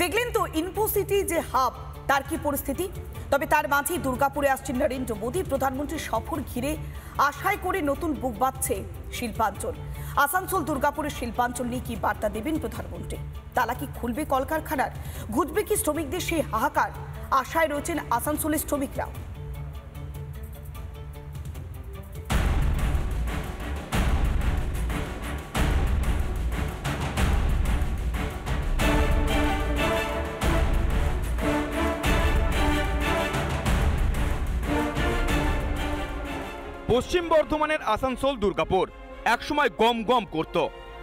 দেখলেন তো ইনফোসিটি যে হাব তার কি পরিস্থিতি। তবে তার মাঝেই দুর্গাপুরে আসছেন নরেন্দ্র মোদী। প্রধানমন্ত্রীর সফর ঘিরে আশায় করে নতুন বুক বাঁধছে শিল্পাঞ্চল। আসানসোল দুর্গাপুরের শিল্পাঞ্চল নিয়ে কি বার্তা দেবেন প্রধানমন্ত্রী? তালা কি খুলবে কলকারখানার? ঘুচবে কি শ্রমিকদের সেই হাহাকার? আশায় রয়েছেন আসানসোলের শ্রমিকরাও। পশ্চিম বর্ধমানের আসানসোল দুর্গাপুর একসময় গম গম করত,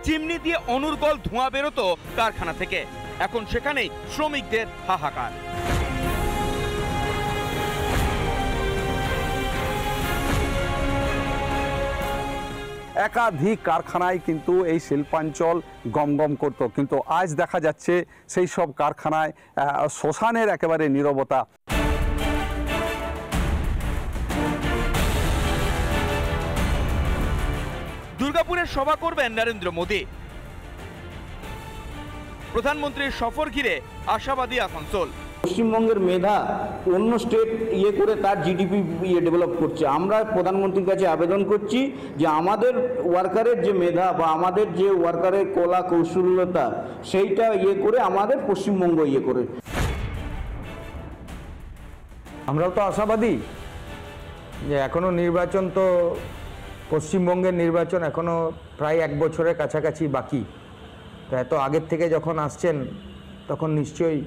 চিমনি দিয়ে অনর্গল ধোঁয়া বেরোতো কারখানা থেকে। এখন সেখানেই শ্রমিকদের হাহাকার। একাধিক কারখানায় কিন্তু এই শিল্পাঞ্চল গম গম করত, কিন্তু আজ দেখা যাচ্ছে সেই সব কারখানায় শ্মশানের একেবারে নীরবতা। দুর্গাপুরে সভা করবেন নরেন্দ্র মোদী। প্রধানমন্ত্রীর সফর ঘিরে আশাবাদী আসানসোল। পশ্চিমবঙ্গের মেধা অন্য স্টেট করে তার জিডিপি ডেভেলপ করছে। আমরা প্রধানমন্ত্রীর কাছে আবেদন করছি যে আমাদের ওয়ার্কারের যে মেধা বা আমাদের যে ওয়ার্কারের কলা কৌশলতা সেইটা করে আমাদের পশ্চিমবঙ্গ করে। আমরাও তো আশাবাদী যে এখনো নির্বাচন, তো পশ্চিমবঙ্গের নির্বাচন এখনো প্রায় 1 বছরের কাছাকাছি বাকি। তো এত আগের থেকে যখন আসছেন তখন নিশ্চয়ই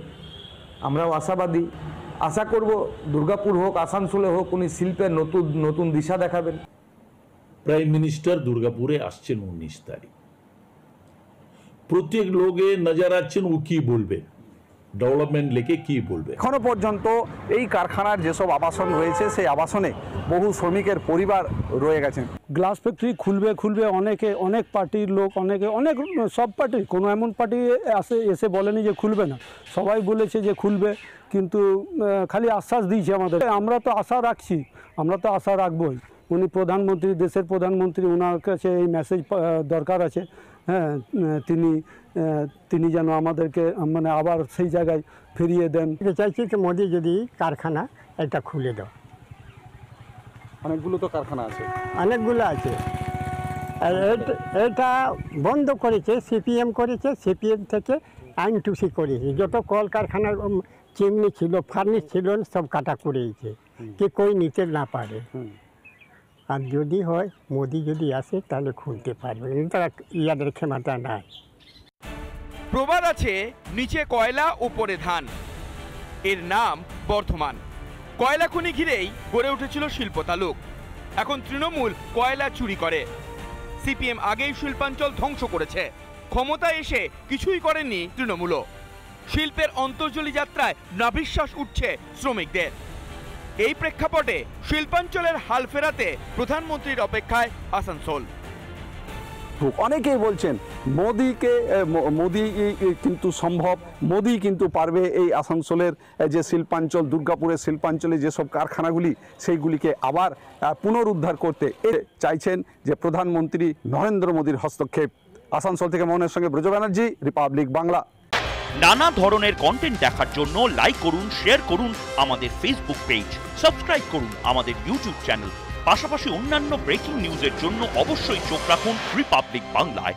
আমরাও আশাবাদী। আশা করব দুর্গাপুর হোক আসানসোলে হোক উনি শিল্পের নতুন দিশা দেখাবেন। প্রাইম মিনিস্টার দুর্গাপুরে আসছেন 19 তারিখ। প্রত্যেক লোকে নজর আছেন ও কি বলবে, ডেভেলপমেন্ট লেকে কি বলবে। এখনো পর্যন্ত এই কারখানার যেসব আবাসন রয়েছে সেই আবাসনে বহু শ্রমিকের পরিবার রয়ে গেছেন। গ্লাস ফ্যাক্টরি খুলবে অনেক পার্টির লোক, অনেক সব পার্টি, কোনো এমন পার্টি এসে বলেনি যে খুলবে না। সবাই বলেছে যে খুলবে, কিন্তু খালি আশ্বাস দিয়েছে আমাদের। আমরা তো আশা রাখছি, আমরা তো আশা রাখবই। উনি প্রধানমন্ত্রী, দেশের প্রধানমন্ত্রী, ওনার কাছে এই মেসেজ দরকার আছে। হ্যাঁ, তিনি যেন আমাদেরকে মানে আবার সেই জায়গায় ফিরিয়ে দেন। চাইছি যে মোদি যদি কারখানা এটা খুলে দাও। অনেকগুলো তো কারখানা আছে, অনেকগুলো আছে। এটা বন্ধ করেছে সিপিএম করেছে, সিপিএম থেকে আইনটুসি করেছে। যত কলকারখানার চিমনি ছিল, ফার্নিশ ছিল, সব কাটা করেছে কি কই নিতে না পারে। আর যদি হয় মোদি যদি আসে তাহলে খুলতে পারবে, তারা ইয়াদের ক্ষমতা নাই। প্রবাদ আছে, নিচে কয়লা উপরে ধান। এর নাম বর্ধমান। কয়লা খনি ঘিরেই গড়ে উঠেছিল শিল্প তালুক। এখন তৃণমূল কয়লা চুরি করে। সিপিএম আগেই শিল্পাঞ্চল ধ্বংস করেছে, ক্ষমতা এসে কিছুই করেননি তৃণমূলও। শিল্পের অন্তর্জলি যাত্রায় নাভিশ্বাস উঠছে শ্রমিকদের। এই প্রেক্ষাপটে শিল্পাঞ্চলের হাল ফেরাতে প্রধানমন্ত্রীর অপেক্ষায় আসানসোল। অনেকেই বলছেন মোদি কিন্তু সম্ভব, মোদি কিন্তু পারবে এই আসানসোলের যে শিল্পাঞ্চল, দুর্গাপুরের শিল্পাঞ্চলে যেসব কারখানাগুলি সেইগুলিকে আবার পুনরুদ্ধার করতে চাইছেন যে প্রধানমন্ত্রী নরেন্দ্র মোদীর হস্তক্ষেপ। আসানসোল থেকে মোহনের সঙ্গে ব্রজ ব্যানার্জি, রিপাবলিক বাংলা। নানা ধরনের কন্টেন্ট দেখার জন্য লাইক করুন, শেয়ার করুন আমাদের ফেসবুক পেজ, সাবস্ক্রাইব করুন আমাদের ইউটিউব চ্যানেল। পাশাপাশি অন্যান্য ব্রেকিং নিউজের জন্য অবশ্যই চোখ রাখুন রিপাবলিক বাংলায়।